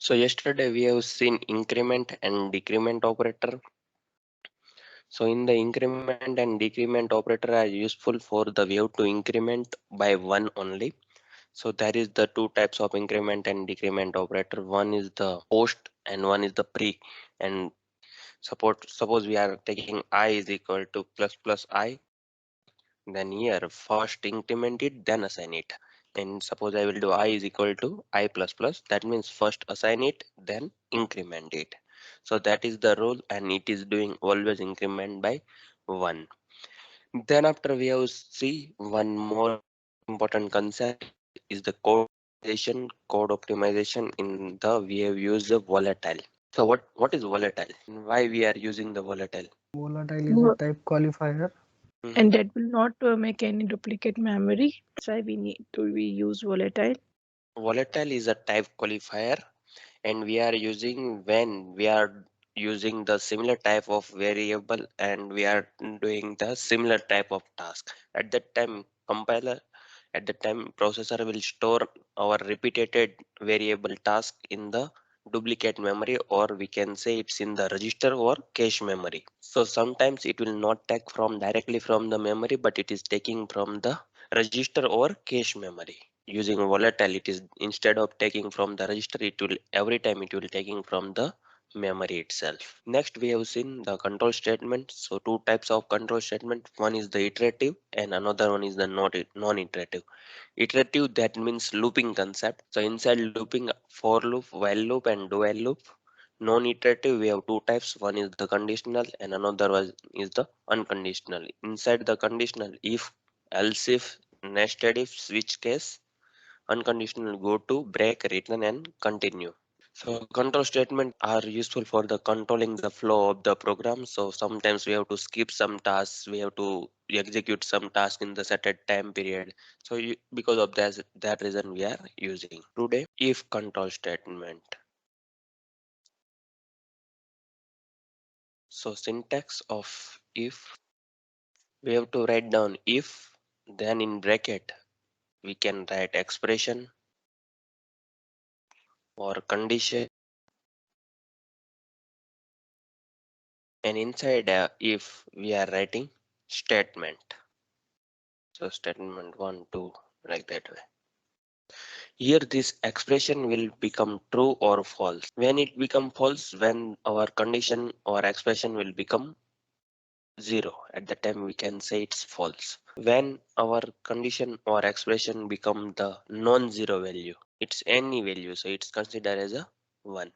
So yesterday we have seen increment and decrement operator. So in the increment and decrement operator are useful for the wave to increment by one only. So there is the two types of increment and decrement operator. One is the post and one is the pre. And suppose we are taking I is equal to plus plus I, then here first increment it, then assign it. And suppose I will do I is equal to I plus plus, that means first assign it, then increment it. So that is the rule, and it is doing always increment by 1. Then after we have see one more important concept is the code optimization. In the we have used the volatile. So what is volatile? Why we are using the volatile? Volatile is a Wo- type qualifier. and that will not make any duplicate memory. That's why we use volatile. Volatile is a type qualifier, and we are using when we are using the similar type of variable and we are doing the similar type of task. At that time compiler, at that time processor will store our repeated variable task in the duplicate memory, or we can say it's in the register or cache memory. So sometimes it will not take from directly from the memory, but it is taking from the register or cache memory. Using volatile, it is instead of taking from the register, it will every time it will taking from the memory itself. Next we have seen the control statement. So two types of control statement, one is the iterative and another one is the non-iterative. Iterative, that means looping concept. So inside looping, for loop, while loop and do while loop. Non-iterative, we have two types, one is the conditional and another one is the unconditional. Inside the conditional, if, else if, nested if, switch case. Unconditional, go to, break, return and continue. So control statement are useful for the controlling the flow of the program. So sometimes we have to skip some tasks, we have to execute some task in the set time period. So because of that reason we are using today if control statement. So syntax of if, we have to write down if, then in bracket we can write expression or condition, and inside if we are writing statement. So statement 1 2, like that way. Here this expression will become true or false. When it become false, when our condition or expression will become 0, at the time we can say it's false. When our condition or expression become the non-zero value, it's any value, so it's considered as a 1.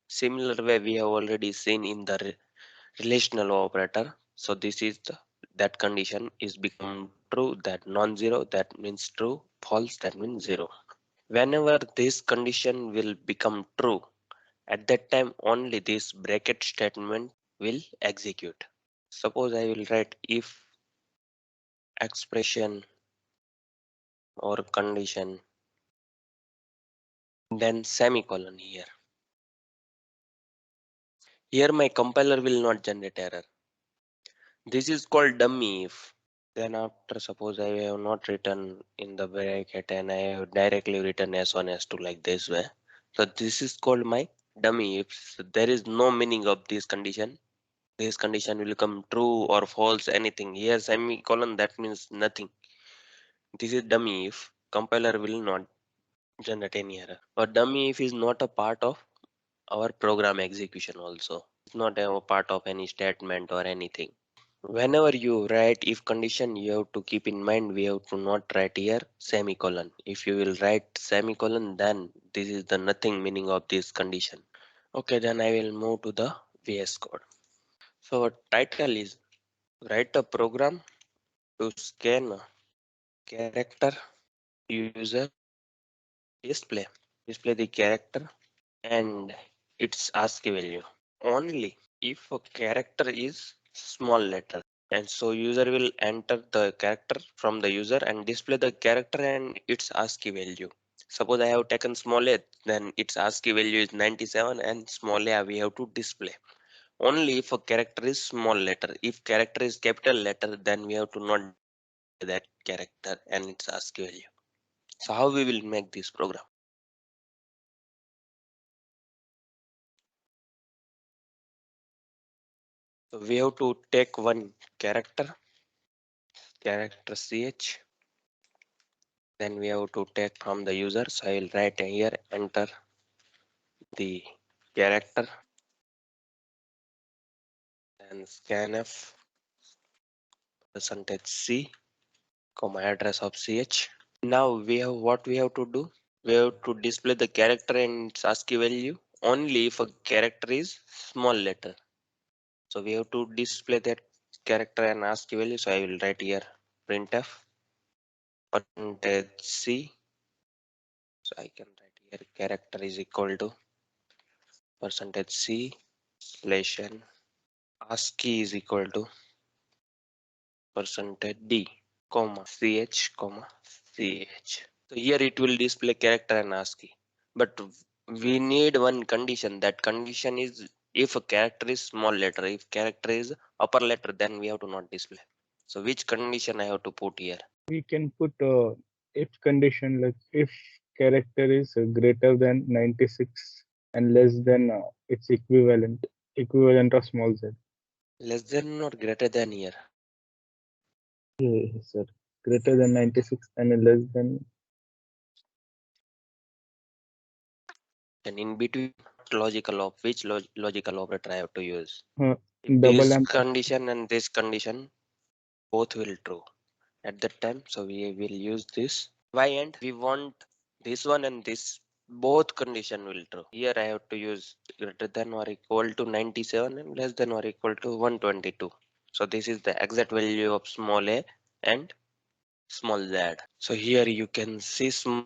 Similar way we have already seen in the relational operator. So this is that condition is become true, that non-zero, that means true, false, that means 0. Whenever this condition will become true, at that time only this bracket statement will execute. Suppose I will write if expression or condition, then semicolon here. Here my compiler will not generate error. This is called dummy if. Then after suppose I have not written in the bracket and I have directly written S1 S2 like this way. So this is called my dummy if. So there is no meaning of this condition. This condition will come true or false, anything. Here semicolon, that means nothing. This is dummy if. Compiler will not generate any error. But dummy if is not a part of our program execution also. It's not a part of any statement or anything. Whenever you write if condition, you have to keep in mind we have to not write here semicolon. If you will write semicolon, then this is the nothing meaning of this condition. Okay, then I will move to the VS Code. So our title is write a program to scan a character user display the character and its ASCII value only if a character is small letter. And so user will enter the character from the user and display the character and its ASCII value. Suppose I have taken small a, then its ASCII value is 97 and small a we have to display. Only if a character is small letter. If character is capital letter, then we have to not display that character and its ASCII value. So how we will make this program? So we have to take one character ch. Then we have to take from the user. So I will write here, enter the character, and scanf percentage c, comma address of ch. Now we have what we have to do. We have to display the character and its ASCII value only if a character is small letter. So we have to display that character and ASCII value. So I will write here printf percentage c. So I can write here character is equal to percentage c slash n. ASCII is equal to percentage d, comma ch, comma ch. So here it will display character and ASCII. But we need one condition. That condition is if a character is small letter. If character is upper letter, then we have to not display. So which condition I have to put here? We can put if condition like if character is greater than 96 and less than its equivalent of small z. Less than or greater than here? Yes, sir. Greater than 96 and less than Then in between, logical of which logical operator I have to use? uh, If double this amp. condition and this condition both will true at that time, so we will use this. Why? And we want this one and this both condition will true. Here I have to use greater than or equal to 97 and less than or equal to 122. So this is the exact value of small a and small z. So here you can see small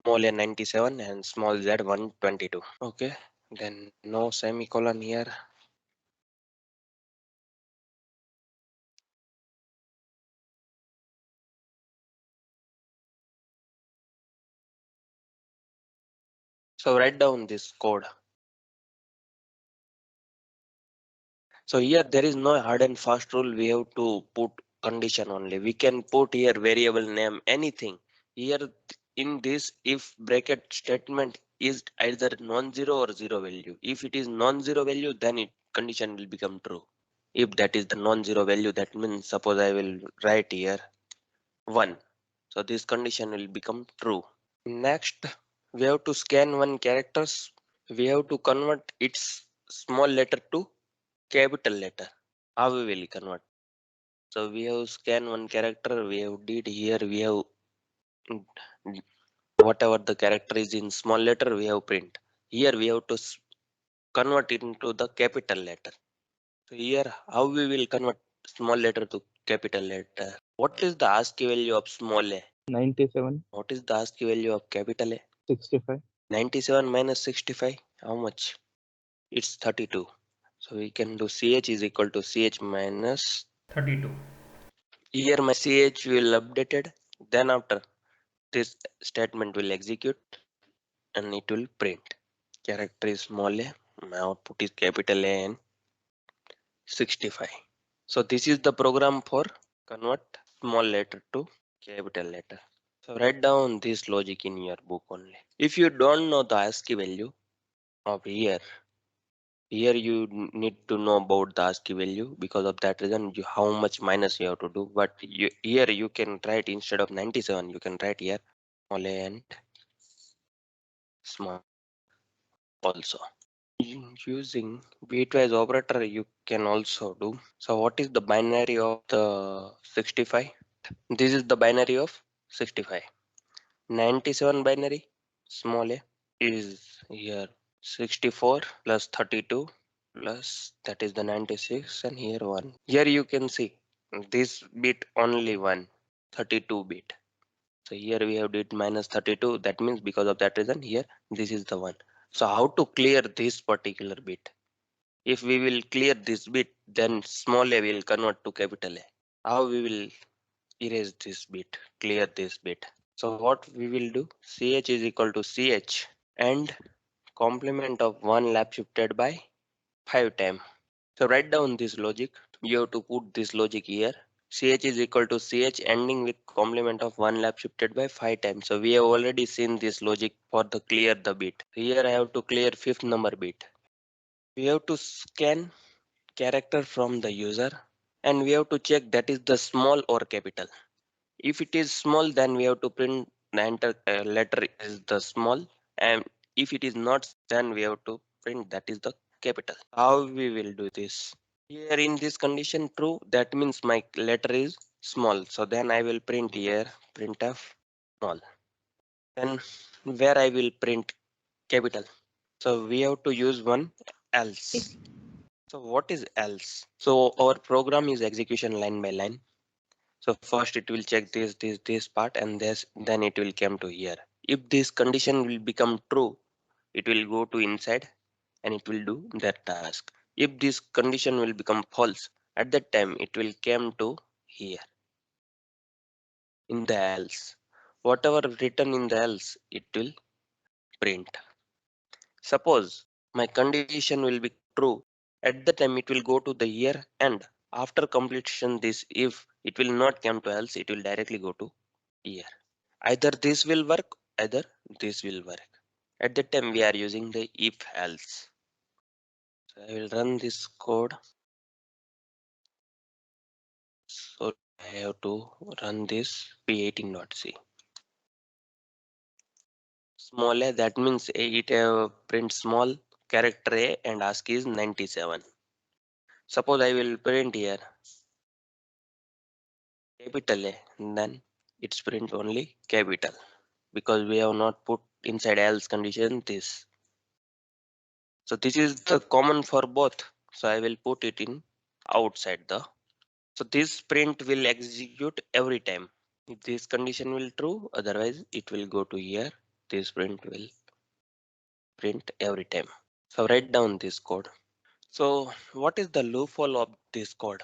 a 97 and small z 122. Okay, then no semicolon here. So write down this code. So here there is no hard and fast rule. We have to put condition only. We can put here variable name, anything. Here in this if bracket statement is either non-zero or zero value. If it is non-zero value, then it condition will become true. If that is the non-zero value, that means suppose I will write here 1. So this condition will become true. Next, we have to scan one characters. We have to convert its small letter to capital letter. How we will convert? So we have scan one character. We have did here. We have mm, whatever the character is in small letter. We have print. Here we have to convert it into the capital letter. So here how we will convert small letter to capital letter? What is the ASCII value of small a? 97, What is the ASCII value of capital A? 65. 97 minus 65. How much? It's 32. So we can do ch is equal to ch minus 32. here my ch will updated. Then after this statement will execute and it will print. Character is small a, my output is capital A and 65. So this is the program for convert small letter to capital letter. So write down this logic in your book only. If you don't know the ASCII value of here you need to know about the ASCII value. Because of that reason, how much minus you have to do. But here you can write instead of 97, you can write here small a and small also. Using bitwise operator, you can also do. So what is the binary of the 65? This is the binary of 65. 97 binary, small a is here 64 plus 32 plus that is the 96 and here 1. Here you can see this bit only 1, 32 bit. So here we have did minus 32. That means because of that reason here this is the 1. So how to clear this particular bit? If we will clear this bit, then small a will convert to capital A. How we will erase this bit, clear this bit? So what we will do, ch is equal to ch and complement of 1 lap shifted by 5 time. So write down this logic. You have to put this logic here. Ch is equal to ch ending with complement of 1 lap shifted by 5 times. So we have already seen this logic for the clear the bit. Here I have to clear fifth number bit. We have to scan character from the user, and we have to check that is the small or capital. If it is small, then we have to print the enter letter is the small, and if it is not small, then we have to print that is the capital. How we will do this? Here in this condition true, that means my letter is small. So then I will print here printf small. Then where I will print capital. So we have to use one else. So what is else? So our program is execution line by line. So first it will check this part, and then it will come to here. If this condition will become true, it will go to inside and it will do that task. If this condition will become false, at that time it will come to here in the else. Whatever written in the else, it will print. Suppose my condition will become true, at the time it will go to the here, and after completion this if it will not come to else, it will directly go to here. Either this will work, either this will work. At that time we are using the if else. So I will run this code. So I have to run this p18.c. Small a, that means it print small character a and ASCII is 97. Suppose I will print here capital A, then it's print only capital because we have not put inside else condition this. So this is the common for both. So I will put it in outside the. So this print will execute every time. If this condition will true, otherwise it will go to here. This print will print every time. So write down this code. So what is the loophole of this code?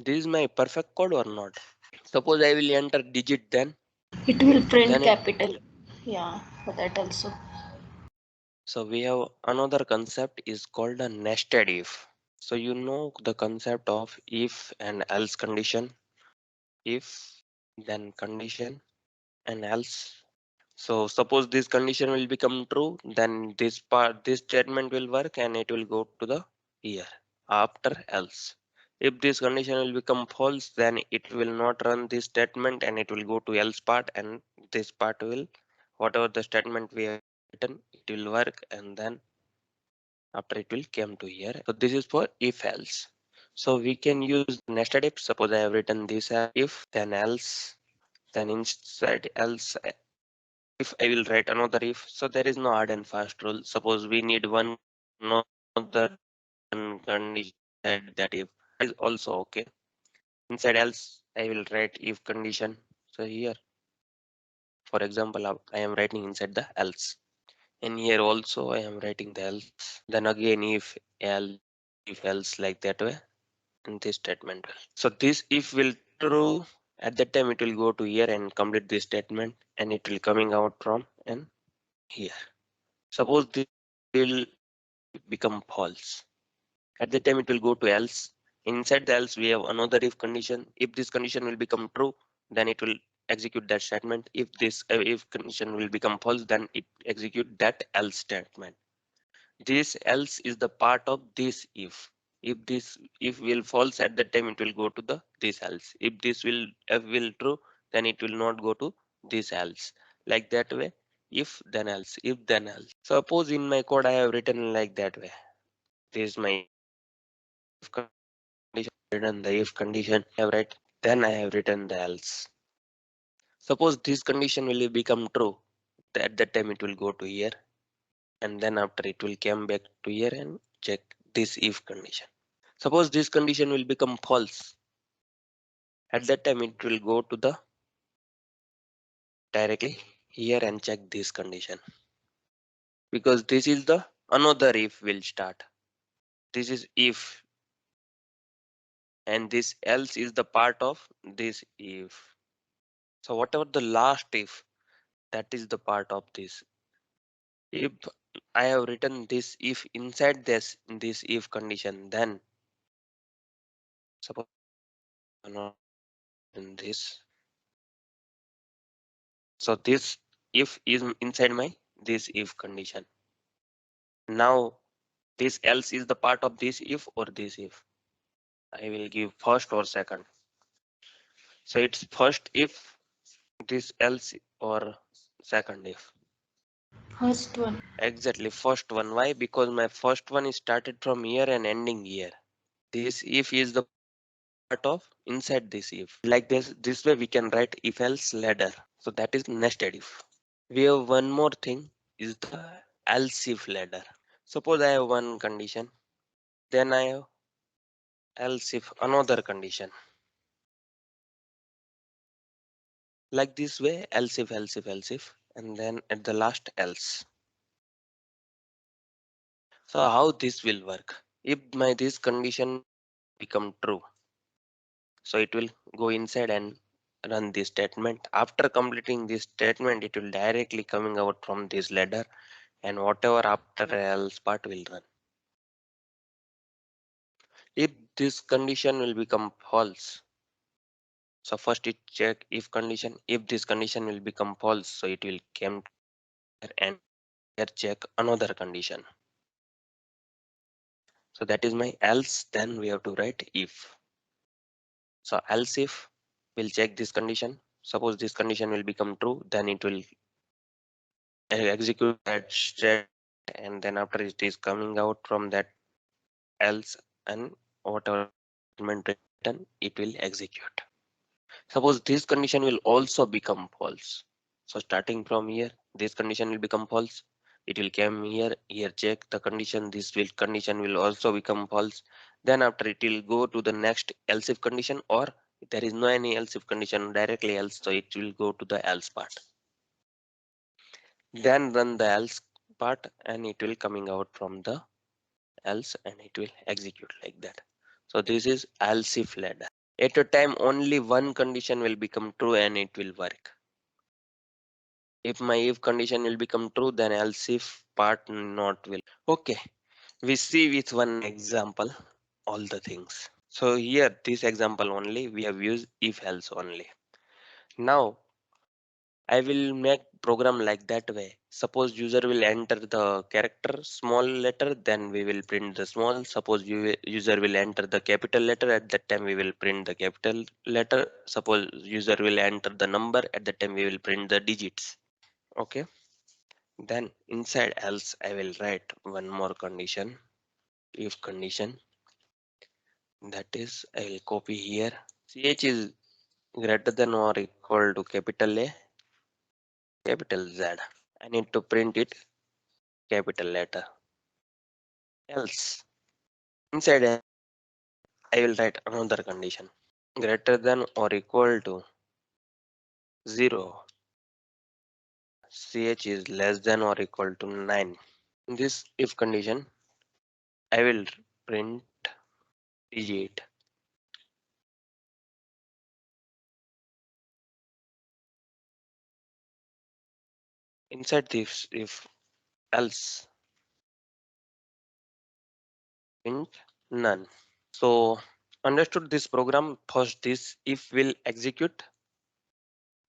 This is my perfect code or not? Suppose I will enter digit, It will print then it. capital. Yeah, for that also. So we have another concept is called a nested if. So you know the concept of if and else condition. If, then condition, and else. So suppose this condition will become true, then this statement will work and it will go to the here after else. If this condition will become false, then it will not run this statement and it will go to else part, and this part will, whatever the statement we have written, it will work, and then after it will come to here. So this is for if else. So we can use nested if. Suppose I have written this as if, then else, then inside else if I will write another if. So there is no hard and fast rule. Suppose we need one another condition that if is also okay. Inside else I will write if condition. So here, for example, I am writing inside the else. And here also I am writing the else. Then again if else like that way. And this statement will. So this if will true, at that time it will go to here and complete this statement, and it will coming out from and here. Suppose this will become false. At that time it will go to else. Inside the else we have another if condition. If this condition will become true, then it will execute that statement. If this if condition will become false, then it execute that else statement. This else is the part of this if this if will false, at that time it will go to the this else. If this will true, then it will not go to this else, like that way. If then else, if then else. Suppose in my code I have written like that way. This is my if condition, written the if condition I have written, then I have written the else. Suppose this condition will become true, at that time it will go to here, and then after it will come back to here and check this if condition. Suppose this condition will become false, at that time it will go to the directly here and check this condition, because this is the another if will start. This is if, and this else is the part of this if. So whatever the last if, that is the part of this. If I have written this if inside this if condition, then suppose not in this. So this if is inside my this if condition. Now this else is the part of this if or this if. I will give first or second. So it's first if, this else, or second if. First one. Exactly, first one. Why? Because my first one is started from here and ending here. This if is the part of inside this if. Like this way we can write if else ladder. So that is nested if. We have one more thing is the else if ladder. Suppose I have one condition, then I have else if another condition. Like this way, else if, else if, else if, and then at the last else. So how this will work? If my this condition become true, so it will go inside and run this statement. After completing this statement, it will directly coming out from this ladder, and whatever after else part will run. If this condition will become false, so first it check if condition. If this condition will become false, so it will come here and here check another condition. So that is my else. Then we have to write if. So else if will check this condition. Suppose this condition will become true, then it will execute that state, and then after it is coming out from that else, and whatever statement written, it will execute. Suppose this condition will also become false. So starting from here, this condition will become false. It will come here, here check the condition. This will condition will also become false. Then after it will go to the next else if condition, or if there is no any else if condition directly else, so it will go to the else part. Then run the else part, and it will coming out from the else, and it will execute like that. So this is else if ladder. At a time only one condition will become true and it will work. If my if condition will become true, then else if part not will. Okay, we see with one example all the things. So here this example only we have used if else only. Now I will make program like that way. Suppose user will enter the character small letter, then we will print the small. Suppose user will enter the capital letter, at that time we will print the capital letter. Suppose user will enter the number, at that time we will print the digits. Okay. Then inside else I will write one more condition, if condition. That is I will copy here. Ch is greater than or equal to capital A, capital Z. I need to print it capital letter. Else inside I will write another condition, greater than or equal to 0. Ch is less than or equal to 9. In this if condition I will print digit. Inside this if else print none. So understood this program. First this if will execute.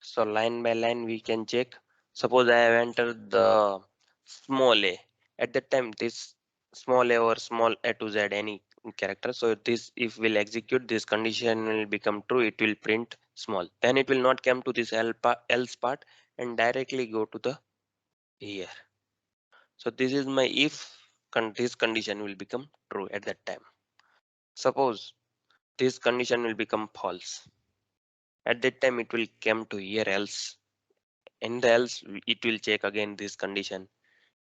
So line by line we can check. Suppose I have entered the small a. At that time this small a or small a to z any character. So this if will execute, this condition will become true. It will print small. Then it will not come to this else part and directly go to the here. So this is my if this condition will become true at that time. Suppose this condition will become false. At that time it will come to here else. In the else it will check again this condition.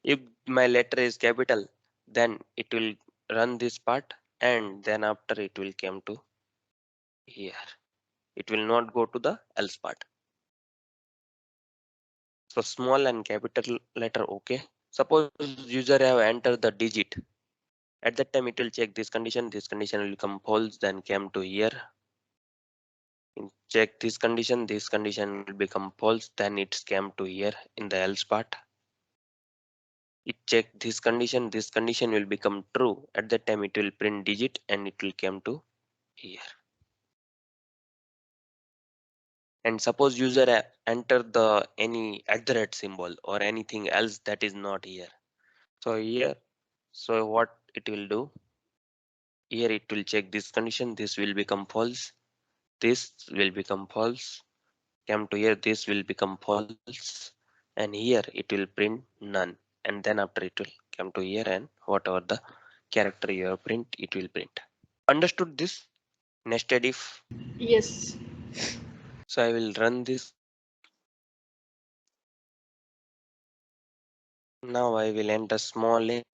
If my letter is capital, then it will run this part, and then after it will come to here. It will not go to the else part. So small and capital letter okay. Suppose user have entered the digit. At that time it will check this condition will become false, then come to here. Check this condition will become false, then it's come to here in the else part. It check this condition will become true. At that time it will print digit and it will come to here. And suppose user enter the any at the red symbol or anything else that is not here. So here, so what it will do? Here it will check this condition, this will become false, this will become false, come to here, this will become false, and here it will print none, and then after it will come to here, and whatever the character you have print, it will print. Understood this nested if? Yes. So I will run this code. Now I will enter small a,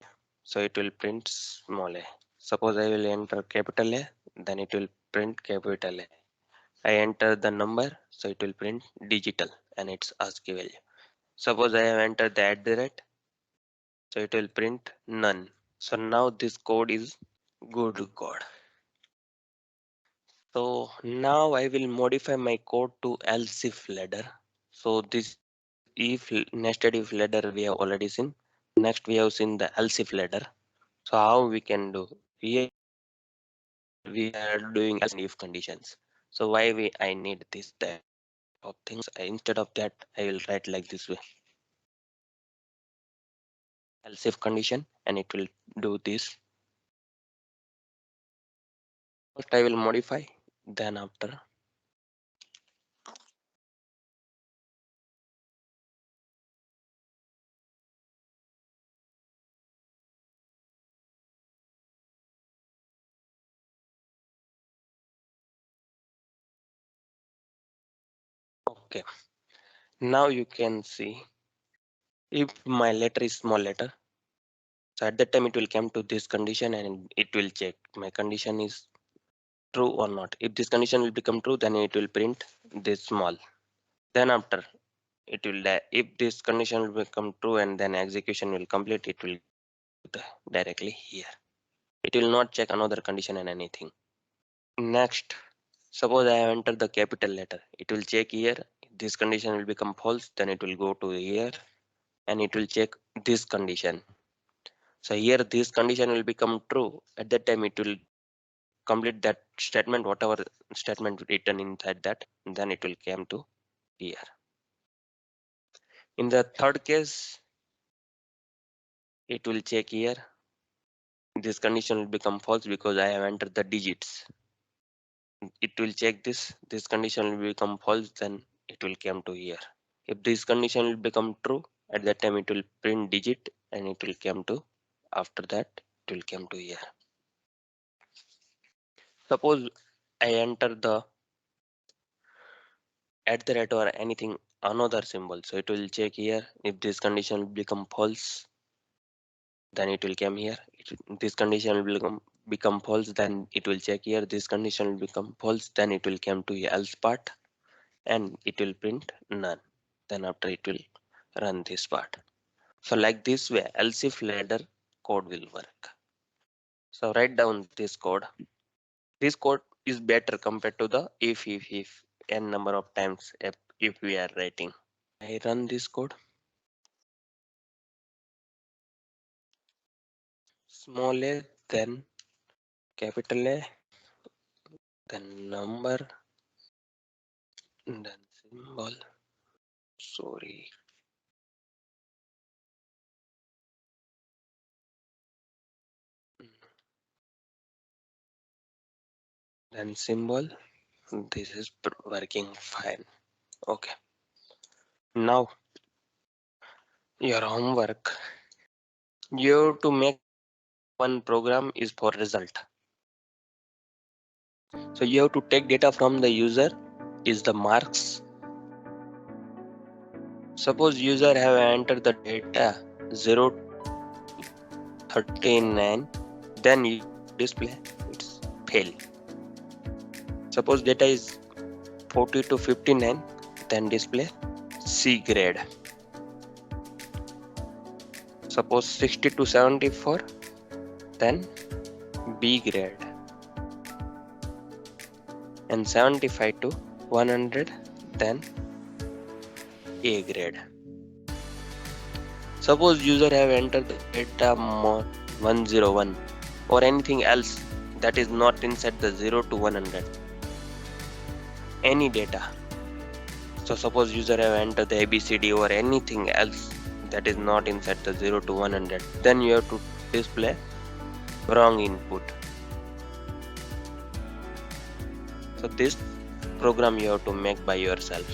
so it will print small a. Suppose I will enter capital A, then it will print capital A. I enter the number, so it will print digital and its ASCII value. Suppose I have entered the at the rate, so it will print none. So now this code is good code. So now I will modify my code to else if ladder. So this if nested if ladder we have already seen. Next we have seen the else if ladder. So how we can do? Here we are doing else and if conditions. So why I need this type of things? Instead of that, I will write like this way. Else if condition, and it will do this. First I will modify, then after okay. Now you can see if my letter is small letter. So at that time it will come to this condition and it will check my condition is true or not. If this condition will become true, then it will print this small. Then after it will if this condition will become true and then execution will complete, it will directly here. It will not check another condition and anything. Next, suppose I have entered the capital letter. It will check here. This condition will become false. Then it will go to here and it will check this condition. So here this condition will become true. At that time it will complete that statement, whatever statement written inside that. Then it will come to here. In the third case, it will check here. This condition will become false because I have entered the digits. It will check this condition will become false, then it will come to here. If this condition will become true, at that time it will print digit and it will come to, after that it will come to here. Suppose I enter the at the rate or anything another symbol, so it will check here. If this condition will become false, then it will come here. This condition will become false, then it will check here. This condition will become false, then it will come to else part and it will print none. Then after it will run this part. So like this way else if ladder code will work. So write down this code. This code is better compared to the if n number of times if we are writing. I run this code. Small a, then capital A, then number, then symbol. Sorry. Then symbol. This is working fine. Okay. Now your homework. You have to make one program is for result. So you have to take data from the user is the marks. Suppose user have entered the data 0 39, then you display it's fail. Suppose data is 40 to 59, then display C grade. Suppose 60 to 74, then B grade. And 75 to 100, then A grade. Suppose user have entered the data 101 or anything else that is not inside the 0 to 100. Any data. So suppose user have entered the ABCD or anything else that is not inside the 0 to 100. Then you have to display wrong input. So this program you have to make by yourself.